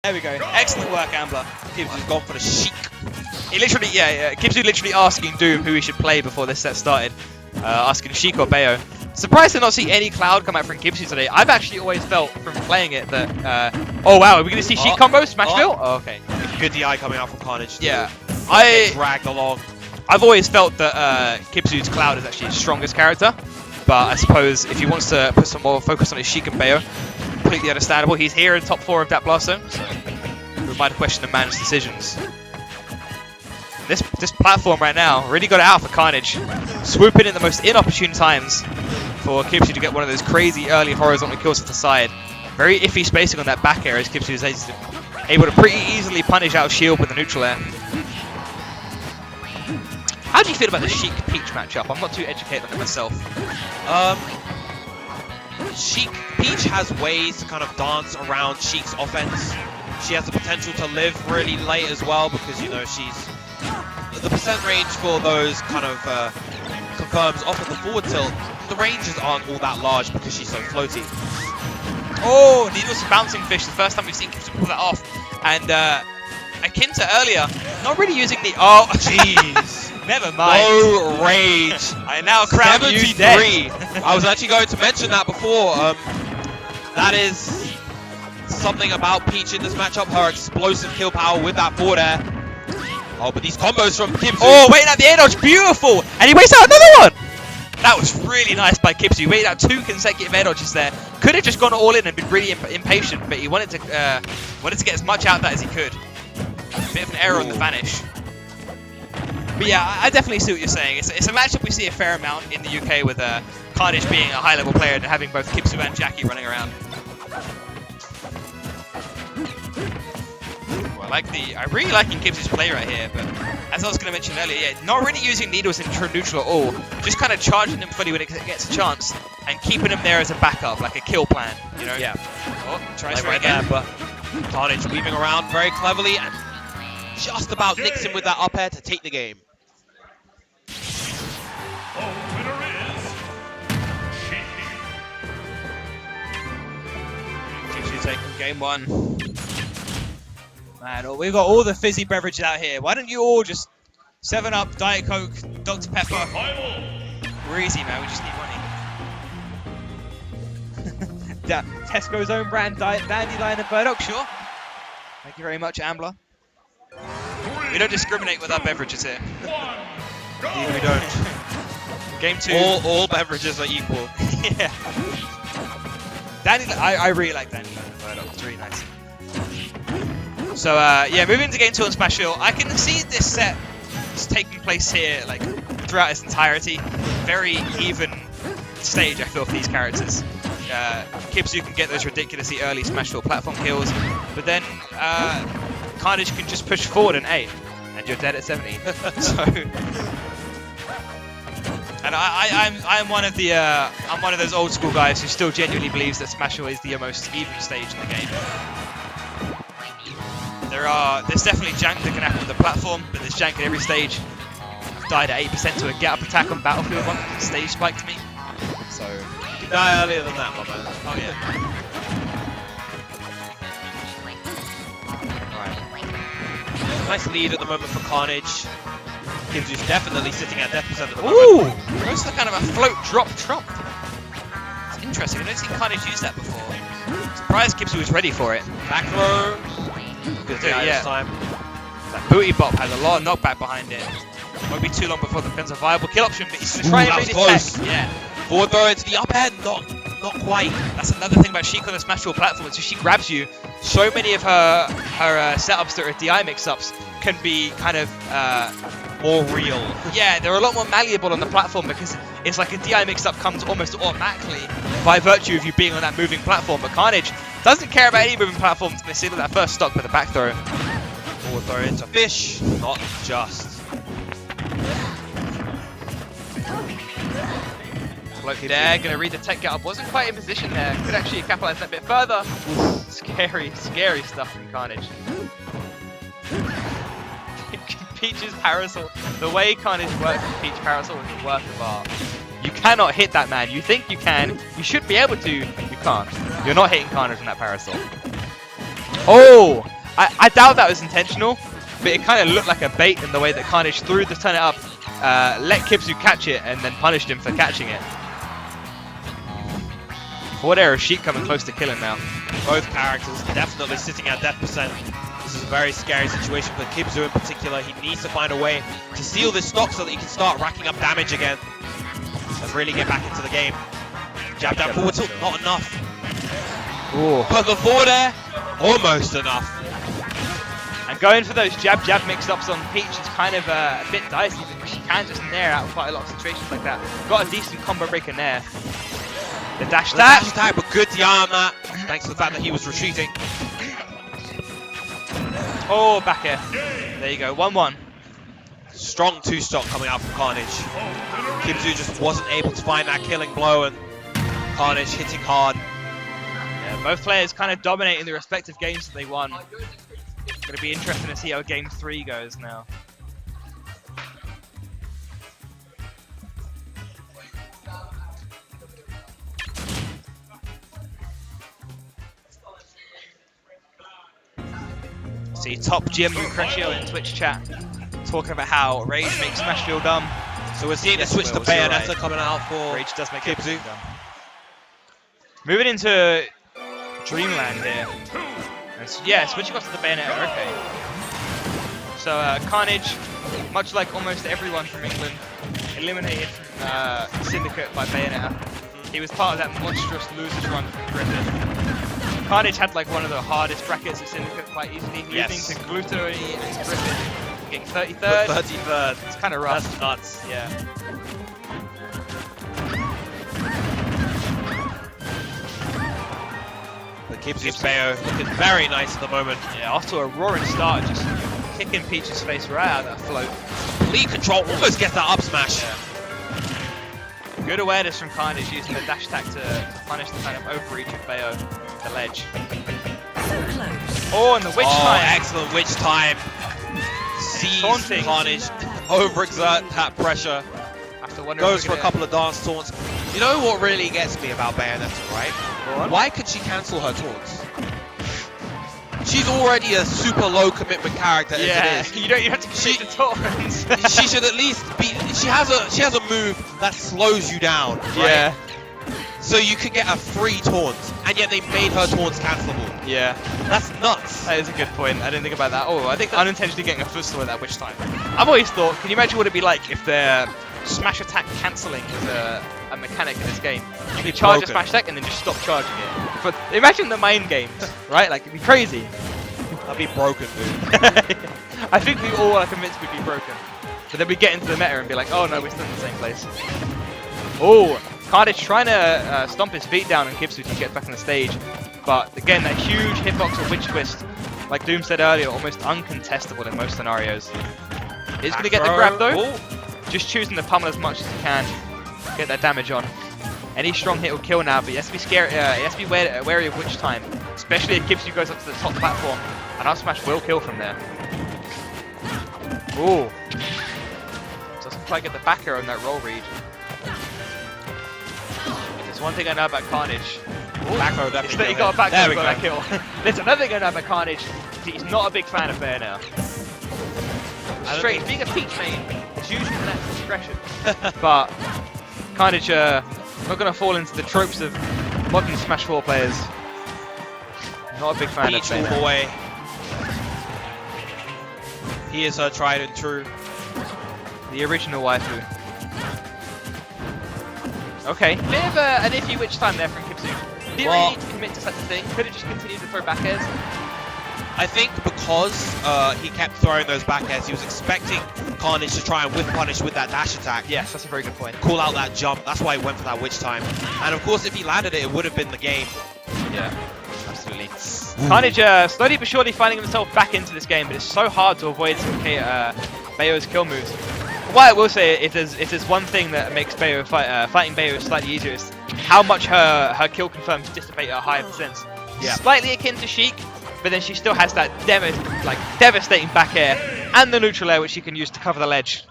There we go. Excellent work, Ambler. Kibzu's gone for the Sheik. He literally, Kibzu literally asking Doom who he should play before this set started. Asking Sheik or Bayo. Surprised to not see any Cloud come out from Kibzu today. I've actually always felt from playing it that, oh wow, are we going to see Sheik combos? Smashville? Oh, okay. Good DI coming out from Khanage. Yeah. Dragged along. I've always felt that Kibzu's Cloud is actually his strongest character. But I suppose if he wants to put some more focus on his Sheik and Bayo, completely understandable. He's here in top 4 of that BlastZone, so we might question the man's decisions. This platform right now really got it out for Khanage. Swooping in the most inopportune times for Kibzu to get one of those crazy early horizontal kills off the side. Very iffy spacing on that back air as Kibzu is able to pretty easily punish out shield with the neutral air. How do you feel about the Sheik Peach matchup? I'm not too educated on it myself. Sheik Peach has ways to kind of dance around Sheik's offense. She has the potential to live really late as well because, you know, she's the percent range for those kind of confirms off of the forward tilt. The ranges aren't all that large because she's so floaty. Oh, needles bouncing fish. The first time we've seen Kibzu pull that off, and akin to earlier, not really using the. Oh, jeez. Never mind. No rage. I now crown you dead. I was actually going to mention that before. That is something about Peach in this matchup. Her explosive kill power with that forward air. Oh, but these combos from Kibzu. Oh, waiting out the air dodge. Beautiful. And he waits out another one. That was really nice by Kibzu. He waited out 2 consecutive air dodges there. Could have just gone all in and been really impatient, but he wanted to get as much out of that as he could. Bit of an error on the vanish. But yeah, I definitely see what you're saying. It's a matchup we see a fair amount in the UK with Khanage being a high-level player and having both Kibzu and Jackie running around. Well, I really liking Kibzu's play right here, but as I was going to mention earlier, yeah, not really using needles in true neutral at all. Just kind of charging them fully when it gets a chance and keeping them there as a backup, like a kill plan, you know? Yeah. Oh, tries right again. there, but Khanage weaving around very cleverly and just about nicks him with that up air to take the game. Kibzu taking game 1. Man, we've got all the fizzy beverages out here. Why don't you all just 7-Up, Diet Coke, Dr. Pepper? We're easy, man. We just need money. Tesco's own brand Dandelion and Burdock, sure. Thank you very much, Ambler. We don't discriminate with our beverages here. Indeed, we don't. Game 2. All beverages are equal. Yeah. Dandelion, I really like Dandelion and Burdock. It's really nice. So yeah, moving to game 2 on Smashville, I can see this set is taking place here like throughout its entirety. Very even stage, I feel, for these characters. Kibzu can get those ridiculously early Smashville platform kills, but then Khanage can just push forward an 8, and you're dead at 70. So, and I'm one of the I'm one of those old school guys who still genuinely believes that Smashville is the most even stage in the game. There's definitely jank that can happen on the platform, but there's jank at every stage. I've died at 8% to a get up attack on Battlefield 1, stage spike to me. So You can die earlier than that, my man. oh yeah. Alright. Nice lead at the moment for Khanage. Kibzu's definitely sitting at death percent at the Ooh! moment. Goes to kind of a float drop trump. It's interesting, I've never seen Khanage use that before. Surprised Kibzu was ready for it. Back throw. Good Yeah. this time. That booty bop has a lot of knockback behind it. Won't be too long before it becomes a viable kill option, but he's going to try and that read was his close. tech. Yeah. Forward throw into the up air, not quite. That's another thing about Sheik on the Smashville platform. So she grabs you. So many of her setups that are DI mix-ups can be kind of More real. yeah, they're a lot more malleable on the platform because it's like a DI mix-up comes almost automatically by virtue of you being on that moving platform. But Khanage doesn't care about any moving platforms. They see that first stock with a back throw. Forward throw into fish, not just. Floaty there, gonna read the tech get up. Wasn't quite in position there. Could actually capitalize that a bit further. Scary, scary stuff from Khanage. Peach's parasol. The way Khanage works with Peach parasol is a work of art. You cannot hit that man. You think you can. You should be able to. You can't. You're not hitting Khanage from that parasol. Oh! I doubt that was intentional, but it kind of looked like a bait in the way that Khanage threw the turn it up, let Kibzu catch it, and then punished him for catching it. Forward air of Sheik coming close to killing now. Both characters definitely sitting at death percent. This is a very scary situation for Kibzu in particular. He needs to find a way to seal this stock so that he can start racking up damage again and really get back into the game. Jab down forward tilt, not enough. Ooh. But the forward air, almost enough. And going for those jab mix-ups on Peach is kind of a bit dicey because she can just nair out quite a lot of situations like that. Got a decent combo breaker nair. The dash attack, but good DI on that, thanks to the fact that he was retreating. Oh, back air. There you go, 1-1. Strong two-stock coming out from Khanage. Kibzu just wasn't able to find that killing blow, and Khanage hitting hard. Yeah, both players kind of dominating the respective games that they won. Going to be interesting to see how game 3 goes now. See top GM Lucretio in Twitch chat talking about how Rage makes Smash feel dumb. So we're seeing a switch to Bayonetta coming out for Rage does make Kibzu. Moving into Dreamland here. Yeah, switching off to the Bayonetta, okay. So Khanage, much like almost everyone from England, eliminated from Syndicate by Bayonetta. He was part of that monstrous losers run from Griffin. Khanage had like one of the hardest brackets at Syndicate quite easily, losing to Gluto and Griffin, getting 33rd. 33rd. It's kind of rough. That's nuts. Yeah. But Kibzu's Bayo looking very nice at the moment. Yeah, off to a roaring start, just kicking Peach's face right out of that float. Lead control almost gets that up smash. Yeah. Good awareness from Khanage using the dash attack to punish the kind of overreach of Bayo, the ledge. So close. Oh, and the witch time. Excellent witch time. Sees Taunting. Khanage overexert that pressure. After wondering Goes for a couple of dance taunts. You know what really gets me about Bayonetta, right? Why could she cancel her taunts? She's already a super low commitment character as it is. You don't even have to complete the taunts. She should at least be. She has a move that slows you down. Right? Yeah. So you could get a free taunt, and yet they made her taunts cancelable. Yeah. That's nuts. That is a good point. I didn't think about that. Oh, I think unintentionally getting a footstool at that witch time. I've always thought, can you imagine what it'd be like if their smash attack cancelling was a mechanic in this game? You could charge a smash attack and then just stop charging it. But imagine the mind games, right? Like, it'd be crazy. That'd be broken, dude. I think we all are convinced we'd be broken. But then we get into the meta and be like, oh no, we're still in the same place. Oh, Khanage trying to stomp his feet down and Kibzu to get back on the stage. But again, that huge hitbox or witch twist, like Doom said earlier, almost uncontestable in most scenarios. He's going to get the grab though. Ooh. Just choosing to pummel as much as he can. Get that damage on. Any strong hit will kill now, but he has to be scared. He has to be wary of witch time, especially if Kibzu goes up to the top platform. And up smash will kill from there. Ooh. Doesn't quite get the back air on that roll read. There's one thing I know about Khanage. Back row definitely. He got a back row, there we go. that kill. There's another thing I know about Khanage. He's not a big fan of Bayonetta. Straight, being a Peach main, it's usually an act of discretion. But Khanage, not going to fall into the tropes of modern Smash 4 players. Not a big fan Peach of all Bayonetta. the way. He is her tried and true. The original waifu. Okay, bit of an iffy witch time there from Kibzu. Didn't really need to commit to such a thing. Could have just continued to throw back airs. I think because he kept throwing those back airs, he was expecting Khanage to try and whiff punish with that dash attack. Yes, that's a very good point. Call out that jump. That's why he went for that witch time. And of course, if he landed it, it would have been the game. Yeah, absolutely. Khanage slowly but surely finding himself back into this game, but it's so hard to avoid some Bayo's kill moves. What I will say, if there's one thing that makes Bayo fighting Bayo slightly easier, is how much her kill confirms dissipate at a higher percent. Yeah. Slightly akin to Sheik, but then she still has that devastating back air and the neutral air which she can use to cover the ledge.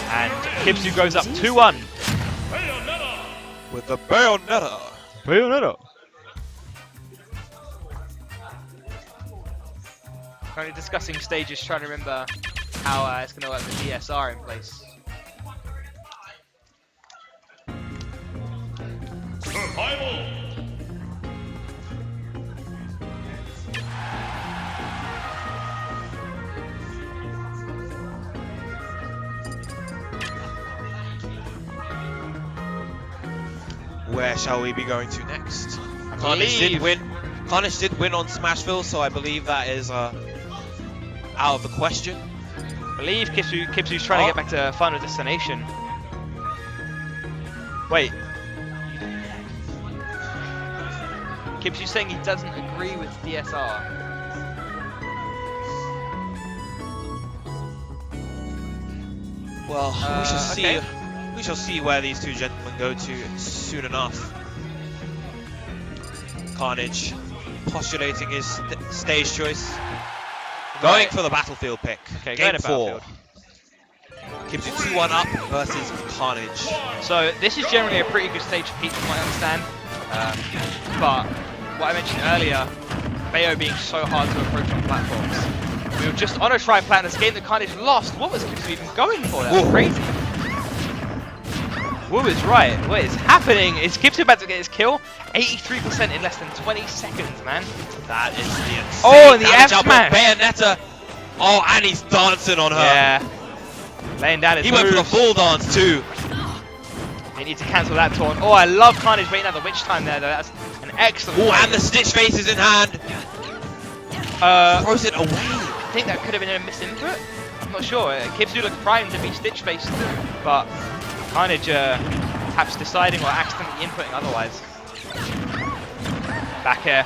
And Kibzu goes up 2-1. With the Bayonetta. Bayonetta. Currently discussing stages, trying to remember how it's going to work with DSR in place. Where shall we be going to next? believe- Khanage did win on Smashville, so I believe that is out of the question. I believe Kibzu's trying to get back to Final Destination. Wait. Kibzu's saying he doesn't agree with DSR. Well, we shall see. okay. We shall see where these two gentlemen go to soon enough. Khanage postulating his stage choice, going for the battlefield pick. Okay, Game going to 4. battlefield. Kibzu 2-1 up versus Khanage. So this is generally a pretty good stage for Pete, from what I understand. But what I mentioned earlier, Bayo being so hard to approach on platforms. We were just on a tri-plat in this game that Khanage lost. What was Kibzu even going for? That was crazy. Wu is right. What is happening? Is Kibzu about to get his kill? 83% in less than 20 seconds, man. That is the insane Oh, and the damage F output. smash. Bayonetta. Oh, and he's dancing on her. Yeah. Laying down his He went for the moves. full dance too. They need to cancel that taunt. Oh, I love Khanage waiting out the witch time there, though. That's an excellent Oh, play. and the Stitch Face is in hand. Throws it away. I think that could have been a misinput. I'm not sure. Kibzu looked primed to be Stitch Faced, but Khanage perhaps deciding or accidentally inputting otherwise. Back air.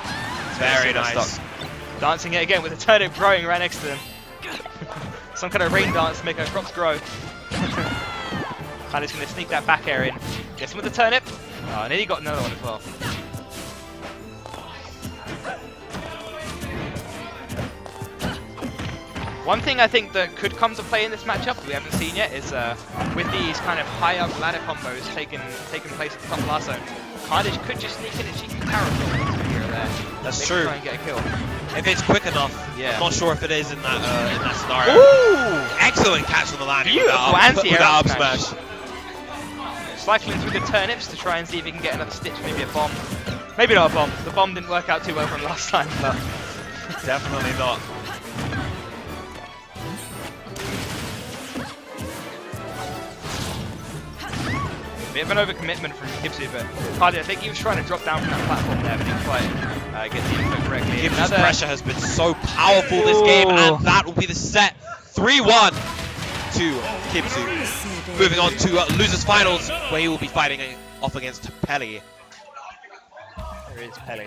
Very Super nice. stock. Dancing it again with a turnip growing right next to them. Some kind of rain dance to make our crops grow. Khanage going to sneak that back air in. Gets him with the turnip. Oh, and then he got another one as well. One thing I think that could come to play in this matchup that we haven't seen yet is with these kind of high up ladder combos taking place at the top BlastZone, Khanage could just sneak in a cheeky power kill here or there. That's Maybe true. Try and get a kill. If it's quick enough, Yeah. I'm not sure if it is in that scenario. Ooh! Excellent catch on the landing. Beautiful with that anti-air up up smash. Cycling through the turnips to try and see if he can get another stitch, maybe a bomb. Maybe not a bomb. The bomb didn't work out too well from last time, but Definitely not. bit of an overcommitment from Kibzu, but Khanage, I think he was trying to drop down from that platform there, but didn't quite get the input correctly. Kibzu's pressure has been so powerful this game, and that will be the set. 3-1 to Kibzu. Moving on to losers finals, where he will be fighting off against Peli. There is Pele.